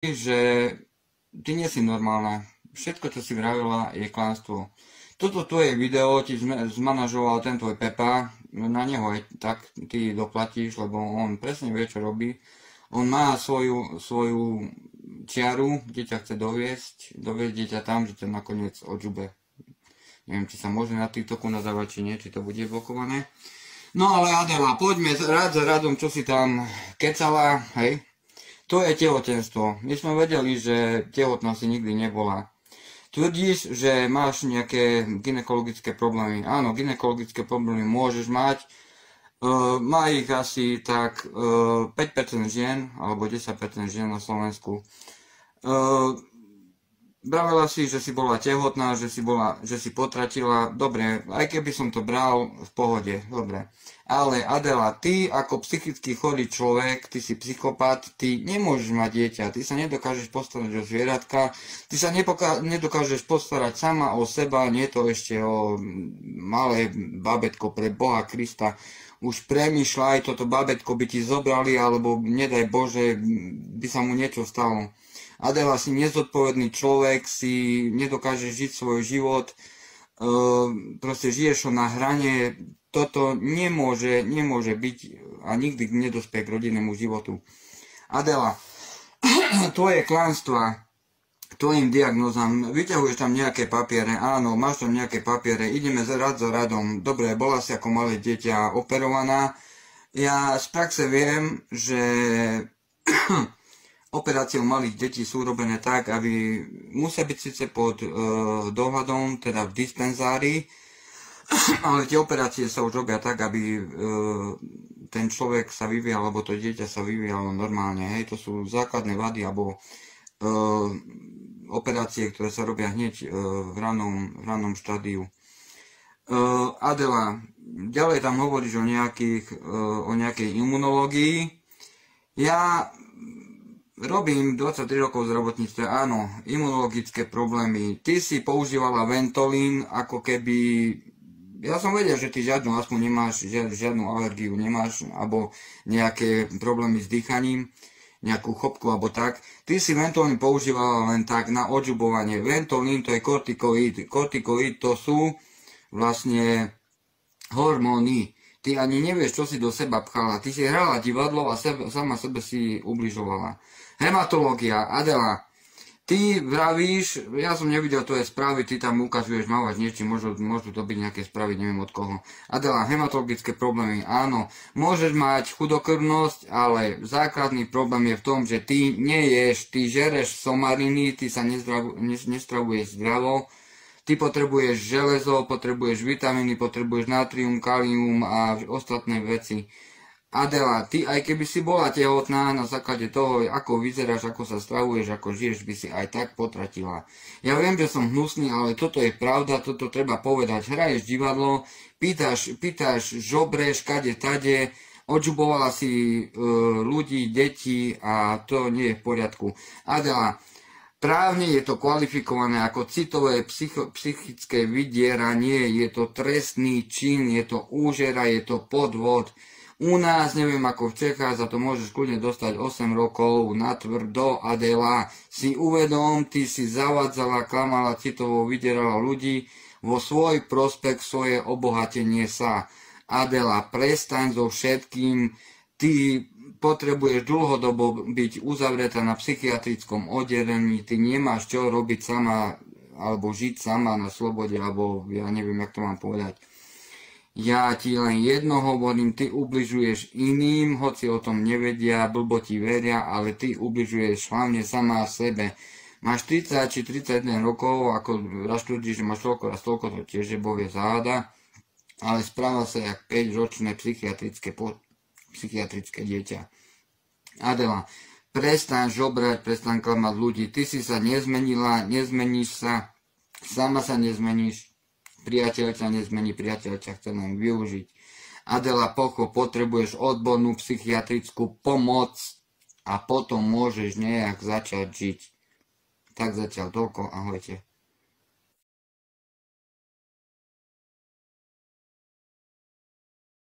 že ty nie si normálna. Všetko, čo si vravila, je klamstvo. Toto tvoje video ti zmanažoval ten tvoj Pepa, na neho aj tak ty doplatíš, lebo on presne vie, čo robí. On má svoju čiaru, kde ťa chce doviesť dieťa tam, že to nakoniec odžube. Neviem, či sa môže na TikToku nadávať, či nie, či to bude blokované. No ale Adela, poďme rád za radom, čo si tam kecala, hej. To je tehotenstvo. My sme vedeli, že tehotná si nikdy nebola. Tvrdíš, že máš nejaké gynekologické problémy. Áno, gynekologické problémy môžeš mať. Má ich asi tak 5% žien, alebo 10% žien na Slovensku. Vravela si, že si bola tehotná, že si potratila. Dobre, aj keby som to bral v pohode, dobre. Ale Adela, ty ako psychicky chorý človek, ty si psychopat, ty nemôžeš mať dieťa, ty sa nedokážeš postarať o zvieratka, ty sa nedokážeš postarať sama o seba, nie to ešte o malé babetko pre Boha Krista. Už premýšľaj, toto babetko by ti zobrali, alebo nedaj Bože, by sa mu niečo stalo. Adela, si nezodpovedný človek, si nedokážeš žiť svoj život, proste žiješ ho na hrane, toto nemôže byť a nikdy nedospie k rodinnému životu. Adela, tvoje klamstvá, tvojim diagnózam, vyťahuješ tam nejaké papiere, áno, máš tam nejaké papiere, ideme rád za radom, dobre, bola si ako malé dieťa operovaná, ja z praxe viem, že operácie u malých detí sú robené tak, aby musia byť síce pod dohľadom, teda v dispenzári, ale tie operácie sa už robia tak, aby ten človek sa vyvíjal, alebo to dieťa sa vyvíjalo normálne. Hej, to sú základné vady, alebo operácie, ktoré sa robia hneď v ranom štádiu. Adela, ďalej tam hovoríš o nejakej imunológii. Ja robím 23 rokov v zdravotníctve, áno, imunologické problémy. Ty si používala Ventolin, ako keby... Ja som vedel, že ty žiadnu astmu nemáš, žiadnu alergiu nemáš, alebo nejaké problémy s dýchaním, nejakú chopku alebo tak. Ty si Ventolin používala len tak na odžubovanie. Ventolin to je kortikoid. Kortikoid to sú vlastne hormóny. Ty ani nevieš, čo si do seba pchala. Ty si hrala divadlo a sama sebe si ubližovala. Hematológia, Adela, ty vravíš, ja som nevidel tvoje správy, ty tam ukazuješ, mávaš niečo, môžu to byť nejaké správy, neviem od koho. Adela, hematologické problémy, áno, môžeš mať chudokrvnosť, ale základný problém je v tom, že ty neješ, ty žereš somariny, ty sa nestravuješ zdravo, ty potrebuješ železo, potrebuješ vitamíny, potrebuješ natrium, kalium a ostatné veci. Adela, ty aj keby si bola tehotná, na základe toho, ako vyzeráš, ako sa stravuješ, ako žiješ, by si aj tak potratila. Ja viem, že som hnusný, ale toto je pravda, toto treba povedať. Hraješ divadlo, pýtaš, žobreš, kade, tade, odžubovala si ľudí, deti a to nie je v poriadku. Adela, právne je to kvalifikované ako citové psychické vydieranie, je to trestný čin, je to úžera, je to podvod. U nás, neviem ako v Čechách, za to môžeš kľudne dostať 8 rokov natvrdo. Adela, si uvedom, ty si zavadzala, klamala, citovo vydierala ľudí vo svoj prospekt, svoje obohatenie sa. Adela, prestaň so všetkým, ty potrebuješ dlhodobo byť uzavretá na psychiatrickom oddelení, ty nemáš čo robiť sama, alebo žiť sama na slobode, alebo ja neviem, jak to mám povedať. Ja ti len jedno hovorím, ty ubližuješ iným, hoci o tom nevedia, blbo ti veria, ale ty ubližuješ hlavne sama sebe. Máš 30 či 31 rokov, ako raz tvrdíš, že máš toľko, raz toľko, to tiež je Bohvie záhada, ale správa sa jak 5-ročné psychiatrické dieťa. Adela, prestaň žobrať, prestaň klamať ľudí, ty si sa nezmenila, nezmeníš sa, sama sa nezmeníš. Priateľ ťa nezmení, priateľ ťa chce len využiť. Adela, potrebuješ odbornú psychiatrickú pomoc a potom môžeš nejak začať žiť. Tak zatiaľ toľko, ahojte.